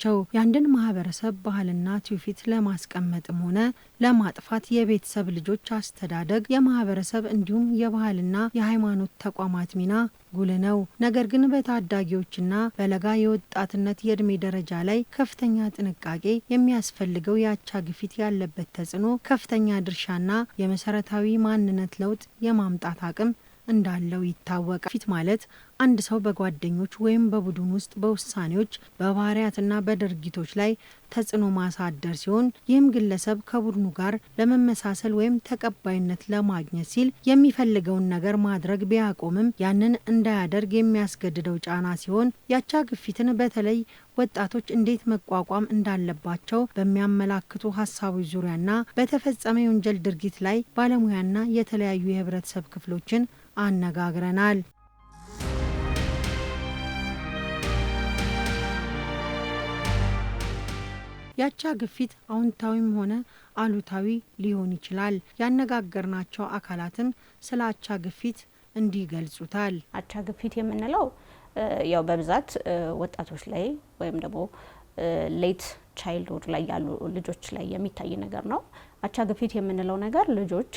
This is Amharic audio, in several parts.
ናቸው። ያንድን ማህበረሰብ ባህልና ትውፊት ለማስቀመጥም ሆነ ለማጥፋት የቤተሰብ ልጆች አስተዳደግ፣ የማህበረሰብ እንዲሁም የባህልና የሃይማኖት ተቋማት ሚና ጉልህ ነው። ነገር ግን በታዳጊዎችና በለጋ የወጣትነት የእድሜ ደረጃ ላይ ከፍተኛ ጥንቃቄ የሚያስፈልገው የአቻ ግፊት ያለበት ተጽዕኖ ከፍተኛ ድርሻና የመሰረታዊ ማንነት ለውጥ የማምጣት አቅም እንዳለው ይታወቃል። ፊት ማለት አንድ ሰው በጓደኞች ወይም በቡድን ውስጥ በውሳኔዎች በባህሪያትና በድርጊቶች ላይ ተጽዕኖ ማሳደር ሲሆን ይህም ግለሰብ ከቡድኑ ጋር ለመመሳሰል ወይም ተቀባይነት ለማግኘት ሲል የሚፈልገውን ነገር ማድረግ ቢያቆምም ያንን እንዳያደርግ የሚያስገድደው ጫና ሲሆን የአቻ ግፊትን በተለይ ወጣቶች እንዴት መቋቋም እንዳለባቸው በሚያመላክቱ ሀሳቦች ዙሪያና በተፈጸመ የወንጀል ድርጊት ላይ ባለሙያና የተለያዩ የህብረተሰብ ክፍሎችን አነጋግረናል። የአቻ ግፊት አዎንታዊም ሆነ አሉታዊ ሊሆን ይችላል። ያነጋገርናቸው አካላትም ስለ አቻ ግፊት እንዲህ ገልጹታል። አቻ ግፊት የምንለው ያው በብዛት ወጣቶች ላይ ወይም ደግሞ ሌት ቻይልድሁድ ላይ ያሉ ልጆች ላይ የሚታይ ነገር ነው። አቻ ግፊት የምንለው ነገር ልጆች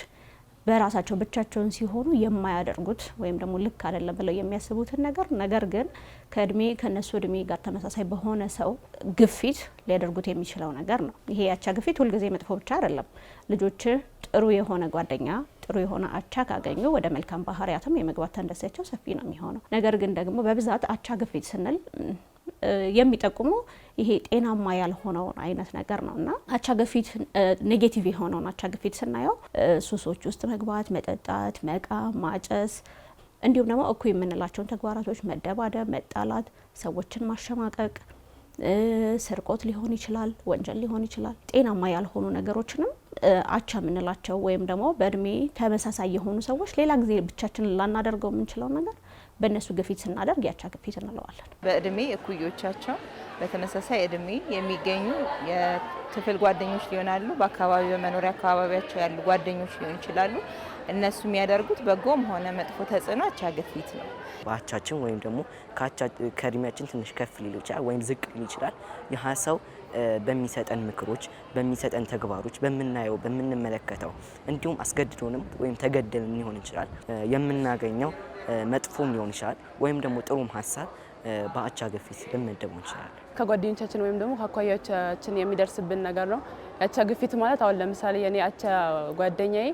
በራሳቸው ብቻቸውን ሲሆኑ የማያደርጉት ወይም ደግሞ ልክ አይደለም ብለው የሚያስቡትን ነገር ግን ከነሱ እድሜ ጋር ተመሳሳይ በሆነ ሰው ግፊት ሊያደርጉት የሚችለው ነገር ነው። ይሄ የአቻ ግፊት ሁልጊዜ መጥፎ ብቻ አይደለም። ልጆች ጥሩ የሆነ ጓደኛ፣ ጥሩ የሆነ አቻ ካገኙ ወደ መልካም ባህሪያትም የመግባት ተንደሳቸው ሰፊ ነው የሚሆነው። ነገር ግን ደግሞ በብዛት አቻ ግፊት ስንል የሚጠቁሙ ይሄ ጤናማ ያልሆነውን አይነት ነገር ነውና አቻ ግፊት ኔጌቲቭ የሆነውን አቻ ግፊት ስናየው ሱሶች ውስጥ መግባት፣ መጠጣት፣ መቃም፣ ማጨስ እንዲሁም ደግሞ እኩይ የምንላቸውን ተግባራቶች መደባደብ፣ መጣላት፣ ሰዎችን ማሸማቀቅ፣ ስርቆት ሊሆን ይችላል፣ ወንጀል ሊሆን ይችላል። ጤናማ ያልሆኑ ነገሮችንም አቻ የምንላቸው ወይም ደግሞ በእድሜ ተመሳሳይ የሆኑ ሰዎች ሌላ ጊዜ ብቻችንን ላናደርገው የምንችለው ነገር በእነሱ ግፊት ስናደርግ የአቻ ግፊት እንለዋለን። በእድሜ እኩዮቻቸው በተመሳሳይ እድሜ የሚገኙ የክፍል ጓደኞች ሊሆናሉ፣ በአካባቢ በመኖሪያ አካባቢያቸው ያሉ ጓደኞች ሊሆኑ ይችላሉ። እነሱ የሚያደርጉት በጎም ሆነ መጥፎ ተጽዕኖ አቻ ግፊት ነው። በአቻችን ወይም ደግሞ ከእድሜያችን ትንሽ ከፍ ሊል ይችላል ወይም ዝቅ ሊል ይችላል። ይህ ሰው በሚሰጠን ምክሮች፣ በሚሰጠን ተግባሮች፣ በምናየው በምንመለከተው እንዲሁም አስገድዶንም ወይም ተገደልን ሊሆን ይችላል የምናገኘው መጥፎም ሊሆን ይችላል ወይም ደግሞ ጥሩም ሀሳብ በአቻ ግፊት ልንመደበው እንችላለን። ከጓደኞቻችን ወይም ደግሞ ከአኳያዎቻችን የሚደርስብን ነገር ነው። የአቻ ግፊት ማለት አሁን ለምሳሌ የኔ አቻ ጓደኛዬ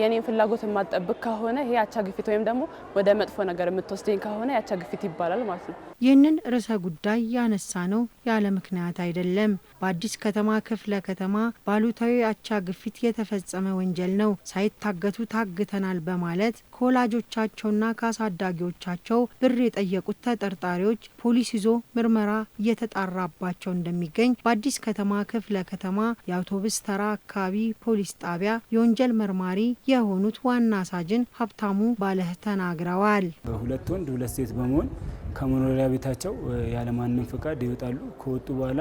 የኔን ፍላጎት የማጠብቅ ከሆነ ይሄ አቻ ግፊት ወይም ደግሞ ወደ መጥፎ ነገር የምትወስደኝ ከሆነ የአቻ ግፊት ይባላል ማለት ነው። ይህንን ርዕሰ ጉዳይ ያነሳ ነው ያለ ምክንያት አይደለም። በአዲስ ከተማ ክፍለ ከተማ ባሉታዊ አቻ ግፊት የተፈጸመ ወንጀል ነው። ሳይታገቱ ታግተናል በማለት ከወላጆቻቸውና ከአሳዳጊዎቻቸው ብር የጠየቁት ተጠርጣሪዎች ፖሊስ ይዞ ምርመራ እየተጣራባቸው እንደሚገኝ በአዲስ ከተማ ክፍለ ከተማ የአውቶቡስ ተራ አካባቢ ፖሊስ ጣቢያ የወንጀል መርማሪ የሆኑት ዋና ሳጅን ሀብታሙ ባለህ ተናግረዋል። ሁለት ወንድ ሁለት ሴት በመሆን ከመኖሪያ ቤታቸው ያለማንም ፍቃድ ይወጣሉ። ከወጡ በኋላ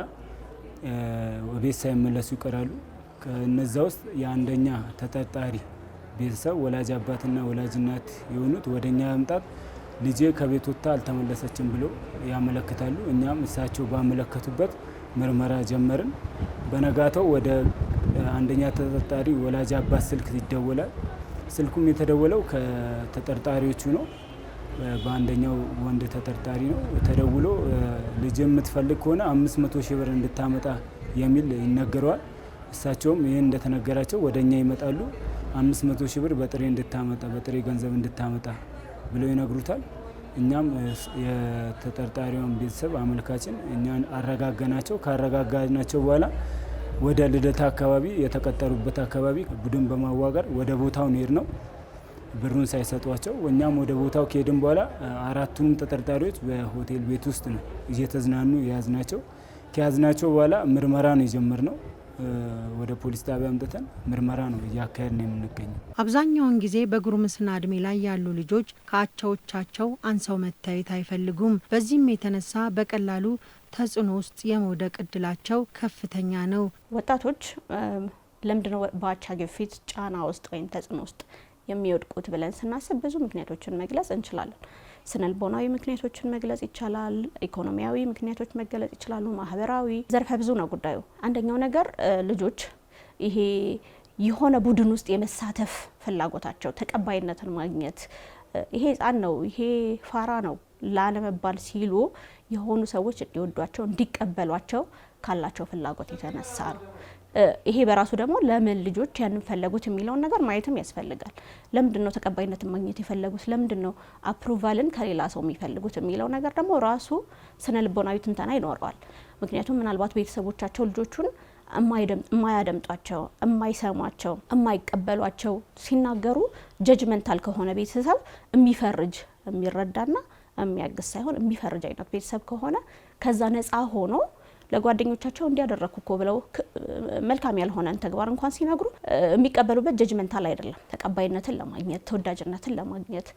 ቤት ሳይመለሱ ይቀራሉ። ከነዛ ውስጥ የአንደኛ ተጠርጣሪ ቤተሰብ ወላጅ አባትና ወላጅ እናት የሆኑት ወደኛ መምጣት ልጄ ከቤት ወጥታ አልተመለሰችም ብለው ያመለክታሉ። እኛም እሳቸው ባመለከቱበት ምርመራ ጀመርን። በነጋታው ወደ አንደኛ ተጠርጣሪ ወላጅ አባት ስልክ ይደወላል። ስልኩም የተደወለው ከተጠርጣሪዎቹ ነው። በአንደኛው ወንድ ተጠርጣሪ ነው። ተደውሎ ልጅ የምትፈልግ ከሆነ 500 ሺህ ብር እንድታመጣ የሚል ይነገረዋል። እሳቸውም ይህን እንደተነገራቸው ወደኛ ይመጣሉ። 500 ሺህ ብር በጥሬ እንድታመጣ በጥሬ ገንዘብ እንድታመጣ ብለው ይነግሩታል። እኛም የተጠርጣሪውን ቤተሰብ አመልካችን እኛን አረጋጋናቸው። ካረጋጋናቸው በኋላ ወደ ልደታ አካባቢ የተቀጠሩበት አካባቢ ቡድን በማዋቀር ወደ ቦታው ሄድ ነው ብሩን ሳይሰጧቸው። እኛም ወደ ቦታው ከሄድን በኋላ አራቱንም ተጠርጣሪዎች በሆቴል ቤት ውስጥ ነው እየተዝናኑ የያዝናቸው። ከያዝናቸው በኋላ ምርመራ ነው የጀመርነው። ወደ ፖሊስ ጣቢያ አምጥተን ምርመራ ነው እያካሄድን የምንገኘው። አብዛኛውን ጊዜ በጉርምስና እድሜ ላይ ያሉ ልጆች ከአቻዎቻቸው አንሰው መታየት አይፈልጉም። በዚህም የተነሳ በቀላሉ ተጽዕኖ ውስጥ የመውደቅ እድላቸው ከፍተኛ ነው። ወጣቶች ለምንድነው በአቻ ግፊት ጫና ውስጥ ወይም ተጽዕኖ ውስጥ የሚወድቁት ብለን ስናስብ ብዙ ምክንያቶችን መግለጽ እንችላለን። ስነልቦናዊ ምክንያቶችን መግለጽ ይቻላል፣ ኢኮኖሚያዊ ምክንያቶች መገለጽ ይችላሉ፣ ማህበራዊ ዘርፈ ብዙ ነው ጉዳዩ። አንደኛው ነገር ልጆች ይሄ የሆነ ቡድን ውስጥ የመሳተፍ ፍላጎታቸው ተቀባይነትን ማግኘት ይሄ ህፃን ነው ይሄ ፋራ ነው ላለመባል ሲሉ የሆኑ ሰዎች እንዲወዷቸው እንዲቀበሏቸው ካላቸው ፍላጎት የተነሳ ነው። ይሄ በራሱ ደግሞ ለምን ልጆች ያንን ፈለጉት የሚለውን ነገር ማየትም ያስፈልጋል። ለምንድነው ተቀባይነትን ማግኘት የፈለጉት? ለምንድነው አፕሩቫልን ከሌላ ሰው የሚፈልጉት የሚለው ነገር ደግሞ ራሱ ስነልቦናዊ ትንተና ይኖረዋል። ምክንያቱም ምናልባት ቤተሰቦቻቸው ልጆቹን የማያደምጧቸው፣ የማይሰሟቸው፣ የማይቀበሏቸው ሲናገሩ ጀጅመንታል ከሆነ ቤተሰብ የሚፈርጅ የሚረዳና የሚያግዝ ሳይሆን የሚፈርጅ አይነት ቤተሰብ ከሆነ ከዛ ነፃ ሆኖ ለጓደኞቻቸው እንዲያደረኩ እኮ ብለው መልካም ያልሆነን ተግባር እንኳን ሲነግሩ የሚቀበሉበት ጀጅመንታል አይደለም። ተቀባይነትን ለማግኘት፣ ተወዳጅነትን ለማግኘት፣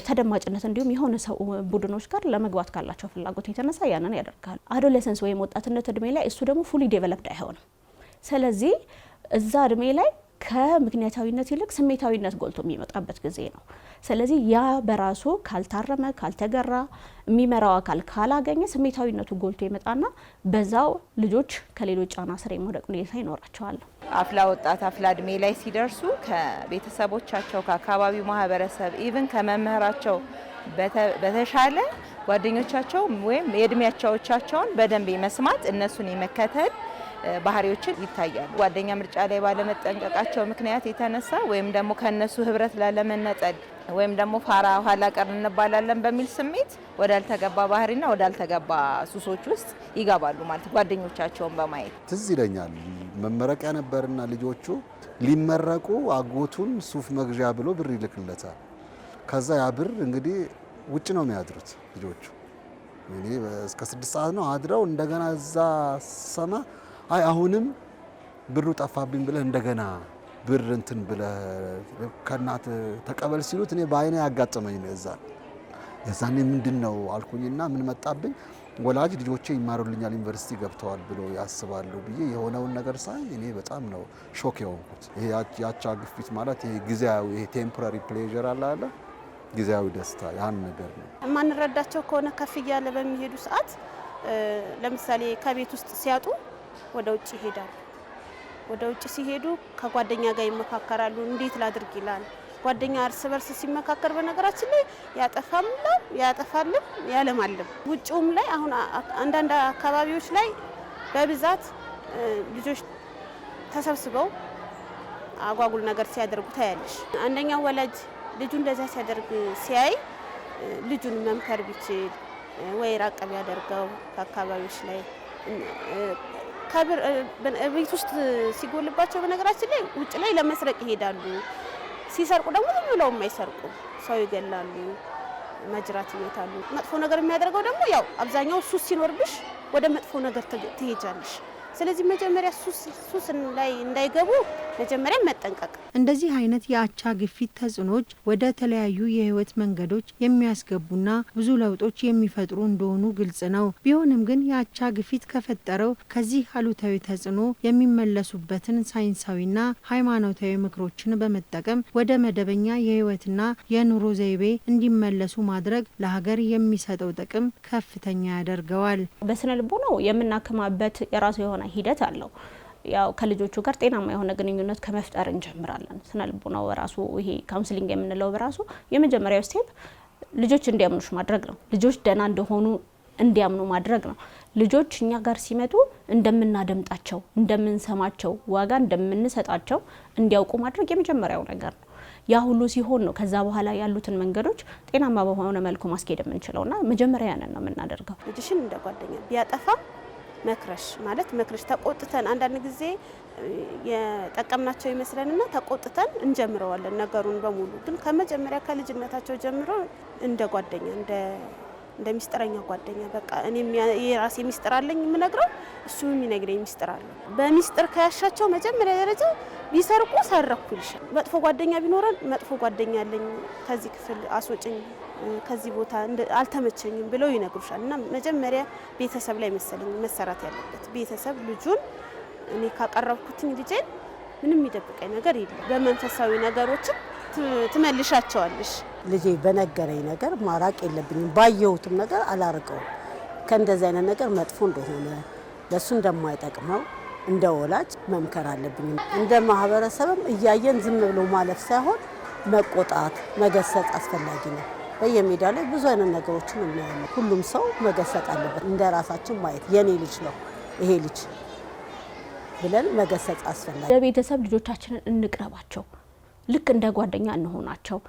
ተደማጭነት እንዲሁም የሆነ ሰው ቡድኖች ጋር ለመግባት ካላቸው ፍላጎት የተነሳ ያንን ያደርጋሉ። አዶለሰንስ ወይም ወጣትነት እድሜ ላይ እሱ ደግሞ ፉሊ ዴቨሎፕድ አይሆንም። ስለዚህ እዛ እድሜ ላይ ከምክንያታዊነት ይልቅ ስሜታዊነት ጎልቶ የሚመጣበት ጊዜ ነው። ስለዚህ ያ በራሱ ካልታረመ ካልተገራ የሚመራው አካል ካላገኘ ስሜታዊነቱ ጎልቶ ይመጣና በዛው ልጆች ከሌሎች ጫና ስር የመውደቅ ሁኔታ ይኖራቸዋል። አፍላ ወጣት አፍላ እድሜ ላይ ሲደርሱ ከቤተሰቦቻቸው ከአካባቢው ማህበረሰብ ኢቭን ከመምህራቸው በተሻለ ጓደኞቻቸው ወይም የእድሜያቸውን በደንብ የመስማት እነሱን የመከተል ባህሪዎችን ይታያሉ። ጓደኛ ምርጫ ላይ ባለመጠንቀቃቸው ምክንያት የተነሳ ወይም ደግሞ ከነሱ ህብረት ላለመነጠል ወይም ደግሞ ፋራ ኋላ ቀር እንባላለን በሚል ስሜት ወዳልተገባ ባህሪና ወዳልተገባ ሱሶች ውስጥ ይገባሉ ማለት ጓደኞቻቸውን በማየት ትዝ ይለኛል። መመረቂያ ነበርና ልጆቹ ሊመረቁ አጎቱን ሱፍ መግዣ ብሎ ብር ይልክለታል። ከዛ ያ ብር እንግዲህ ውጭ ነው የሚያድሩት ልጆቹ። እኔ እስከ 6 ሰዓት ነው አድረው እንደገና እዛ ሰማ አይ አሁንም ብሩ ጠፋብኝ ብለህ እንደገና ብር እንትን ብለህ ከናት ተቀበል ሲሉት እኔ በአይኔ ያጋጠመኝ ነው። የዛኔ ምንድነው አልኩኝና ምን መጣብኝ፣ ወላጅ ልጆቼ ይማሩልኛል ዩኒቨርሲቲ ገብተዋል ብሎ ያስባሉ ብዬ የሆነውን ነገር ሳይ እኔ በጣም ነው ሾክ የሆንኩት። ይሄ ያቻ ግፊት ማለት ይሄ ጊዜያዊ ይሄ ቴምፖራሪ ፕሌዠር አለ ጊዜያዊ ደስታ ያን ነገር ነው። ማንረዳቸው ከሆነ ከፍ እያለ በሚሄዱ ሰዓት ለምሳሌ ከቤት ውስጥ ሲያጡ ወደ ውጭ ይሄዳሉ። ወደ ውጭ ሲሄዱ ከጓደኛ ጋር ይመካከራሉ። እንዴት ላድርግ ይላል። ጓደኛ እርስ በርስ ሲመካከር በነገራችን ላይ ያጠፋልም ያለማልም። ውጭውም ላይ አሁን አንዳንድ አካባቢዎች ላይ በብዛት ልጆች ተሰብስበው አጓጉል ነገር ሲያደርጉ ታያለሽ። አንደኛው ወላጅ ልጁ እንደዛ ሲያደርግ ሲያይ ልጁን መምከር ቢችል ወይ ራቅ ቢያደርገው ከአካባቢዎች ላይ ቤት ውስጥ ሲጎልባቸው በነገራችን ላይ ውጭ ላይ ለመስረቅ ይሄዳሉ። ሲሰርቁ ደግሞ ዝም ብለው የማይሰርቁ ሰው ይገላሉ፣ መጅራት ይመታሉ። መጥፎ ነገር የሚያደርገው ደግሞ ያው አብዛኛው ሱስ ሲኖርብሽ ወደ መጥፎ ነገር ትሄጃለሽ። ስለዚህ መጀመሪያ ሱስ ላይ እንዳይገቡ መጀመሪያ መጠንቀቅ። እንደዚህ አይነት የአቻ ግፊት ተጽዕኖች ወደ ተለያዩ የህይወት መንገዶች የሚያስገቡና ብዙ ለውጦች የሚፈጥሩ እንደሆኑ ግልጽ ነው። ቢሆንም ግን የአቻ ግፊት ከፈጠረው ከዚህ አሉታዊ ተጽዕኖ የሚመለሱበትን ሳይንሳዊና ሃይማኖታዊ ምክሮችን በመጠቀም ወደ መደበኛ የህይወትና የኑሮ ዘይቤ እንዲመለሱ ማድረግ ለሀገር የሚሰጠው ጥቅም ከፍተኛ ያደርገዋል። በስነ ልቦናው የምናከማበት የራሱ የሆነ ሂደት አለው። ያው ከልጆቹ ጋር ጤናማ የሆነ ግንኙነት ከመፍጠር እንጀምራለን። ስነ ልቦናው በራሱ ይሄ ካውንስሊንግ የምንለው በራሱ የመጀመሪያው ስቴፕ ልጆች እንዲያምኑሽ ማድረግ ነው። ልጆች ደህና እንደሆኑ እንዲያምኑ ማድረግ ነው። ልጆች እኛ ጋር ሲመጡ እንደምናደምጣቸው፣ እንደምንሰማቸው፣ ዋጋ እንደምንሰጣቸው እንዲያውቁ ማድረግ የመጀመሪያው ነገር ነው። ያ ሁሉ ሲሆን ነው ከዛ በኋላ ያሉትን መንገዶች ጤናማ በሆነ መልኩ ማስኬድ የምንችለውና መጀመሪያ ያንን ነው የምናደርገው። ልጅሽን እንደ ጓደኛ ቢያጠፋ መክረሽ ተቆጥተን አንዳንድ ጊዜ የጠቀምናቸው ይመስለንና ተቆጥተን እንጀምረዋለን ነገሩን በሙሉ። ግን ከመጀመሪያ ከልጅነታቸው ጀምሮ እንደ ጓደኛ እንደ ሚስጥረኛ ጓደኛ በቃ እኔ የራሴ ሚስጥር አለኝ የምነግረው እሱ የሚነግረኝ ሚስጥር አለ። በሚስጥር ከያሻቸው መጀመሪያ ደረጃ ቢሰርቁ ሰረኩ ይልሻል። መጥፎ ጓደኛ ቢኖረን መጥፎ ጓደኛ አለኝ ከዚህ ክፍል አስወጭኝ ከዚህ ቦታ አልተመቸኝም ብለው ይነግሩሻል። እና መጀመሪያ ቤተሰብ ላይ መሰለኝ መሰራት ያለበት። ቤተሰብ ልጁን እኔ ካቀረብኩትኝ ልጄን ምንም የሚደብቀኝ ነገር የለም። በመንፈሳዊ ነገሮችን ትመልሻቸዋለሽ። ልጄ በነገረኝ ነገር ማራቅ የለብኝም። ባየሁትም ነገር አላርቀውም። ከእንደዚህ አይነት ነገር መጥፎ እንደሆነ ለሱ እንደማይጠቅመው እንደ ወላጅ መምከር አለብኝ። እንደ ማህበረሰብም እያየን ዝም ብሎ ማለፍ ሳይሆን መቆጣት፣ መገሰጽ አስፈላጊ ነው። በየሜዳ ላይ ብዙ አይነት ነገሮችን እናያለን። ሁሉም ሰው መገሰጥ አለበት። እንደ ራሳችን ማየት የኔ ልጅ ነው ይሄ ልጅ ብለን መገሰጽ አስፈላጊ። ለቤተሰብ ልጆቻችንን እንቅረባቸው፣ ልክ እንደ ጓደኛ እንሆናቸው፣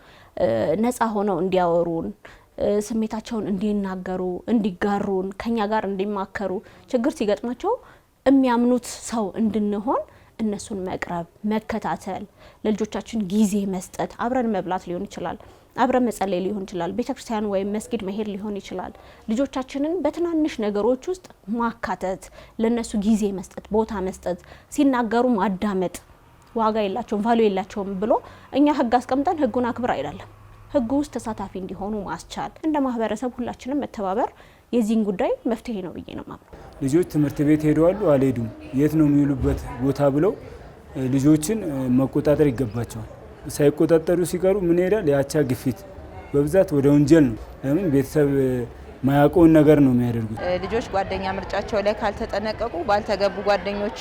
ነፃ ሆነው እንዲያወሩን፣ ስሜታቸውን እንዲናገሩ፣ እንዲጋሩን፣ ከኛ ጋር እንዲማከሩ፣ ችግር ሲገጥማቸው የሚያምኑት ሰው እንድንሆን እነሱን መቅረብ፣ መከታተል፣ ለልጆቻችን ጊዜ መስጠት፣ አብረን መብላት ሊሆን ይችላል፣ አብረን መጸለይ ሊሆን ይችላል፣ ቤተክርስቲያን ወይም መስጊድ መሄድ ሊሆን ይችላል። ልጆቻችንን በትናንሽ ነገሮች ውስጥ ማካተት፣ ለነሱ ጊዜ መስጠት፣ ቦታ መስጠት፣ ሲናገሩ ማዳመጥ። ዋጋ የላቸውም ቫልዩ የላቸውም ብሎ እኛ ህግ አስቀምጠን ህጉን አክብር አይደለም፣ ህጉ ውስጥ ተሳታፊ እንዲሆኑ ማስቻል። እንደ ማህበረሰብ ሁላችንም መተባበር የዚህን ጉዳይ መፍትሄ ነው ብዬ ነው ማምነው። ልጆች ትምህርት ቤት ሄደዋሉ አልሄዱም፣ የት ነው የሚውሉበት ቦታ ብለው ልጆችን መቆጣጠር ይገባቸዋል። ሳይቆጣጠሩ ሲቀሩ ምን ይሄዳል? የአቻ ግፊት በብዛት ወደ ወንጀል ነው። ለምን ቤተሰብ ማያውቀውን ነገር ነው የሚያደርጉት። ልጆች ጓደኛ ምርጫቸው ላይ ካልተጠነቀቁ ባልተገቡ ጓደኞች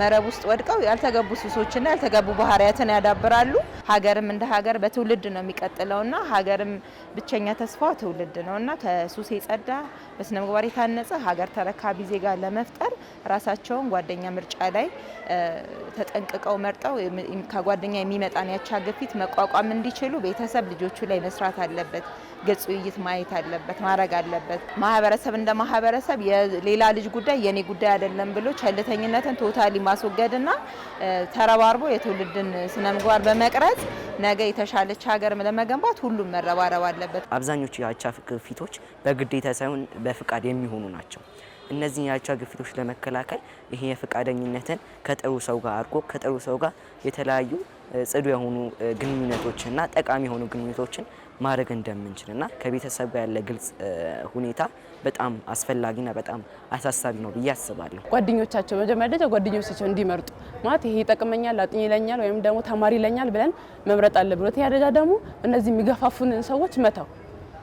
መረብ ውስጥ ወድቀው ያልተገቡ ሱሶችና ያልተገቡ ባህሪያትን ያዳብራሉ። ሀገርም እንደ ሀገር በትውልድ ነው የሚቀጥለውና ሀገርም ብቸኛ ተስፋ ትውልድ ነውና ከሱስ የጸዳ በስነ ምግባር የታነጸ ሀገር ተረካቢ ዜጋ ለመፍጠር ራሳቸውን ጓደኛ ምርጫ ላይ ተጠንቅቀው መርጠው ከጓደኛ የሚመጣን ያቻ ግፊት መቋቋም እንዲችሉ ቤተሰብ ልጆቹ ላይ መስራት አለበት። ግልጽ ውይይት ማየት አለበት፣ ማድረግ አለበት። ማህበረሰብ እንደ ማህበረሰብ የሌላ ልጅ ጉዳይ የኔ ጉዳይ አይደለም ብሎ ቸልተኝነትን ቶታሊ ማስወገድና ተረባርቦ የትውልድን ስነ ምግባር በመቅረጽ ነገ የተሻለች ሀገር ለመገንባት ሁሉም መረባረብ አለበት። አብዛኞቹ የአቻ ግፊቶች በግዴታ ሳይሆን በፍቃድ የሚሆኑ ናቸው። እነዚህ የአቻ ግፊቶች ለመከላከል ይሄ የፍቃደኝነትን ከጥሩ ሰው ጋር አድርጎ ከጥሩ ሰው ጋር የተለያዩ ጽዱ የሆኑ ግንኙነቶችና ጠቃሚ የሆኑ ግንኙነቶችን ማድረግ እንደምንችልና ከቤተሰብ ጋር ያለ ግልጽ ሁኔታ በጣም አስፈላጊና በጣም አሳሳቢ ነው ብዬ አስባለሁ። ጓደኞቻቸው መጀመሪያ ደረጃ ጓደኞቻቸው እንዲመርጡ ማለት ይሄ ይጠቅመኛል፣ አጥኚ ይለኛል ወይም ደግሞ ተማሪ ይለኛል ብለን መምረጥ አለብን። ሁለተኛ ደረጃ ደግሞ እነዚህ የሚገፋፉንን ሰዎች መተው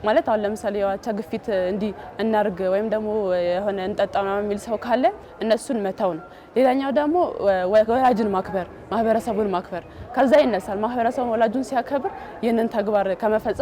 ማለት አሁን ለምሳሌ የአቻ ግፊት እንዲ እናርግ ወይም ደግሞ የሆነ እንጠጣ ምናምን የሚል ሰው ካለ እነሱን መተው ነው። ሌላኛው ደግሞ ወላጅን ማክበር፣ ማህበረሰቡን ማክበር ከዛ ይነሳል። ማህበረሰቡ ወላጁን ሲያከብር ይህንን ተግባር ከመፈጸም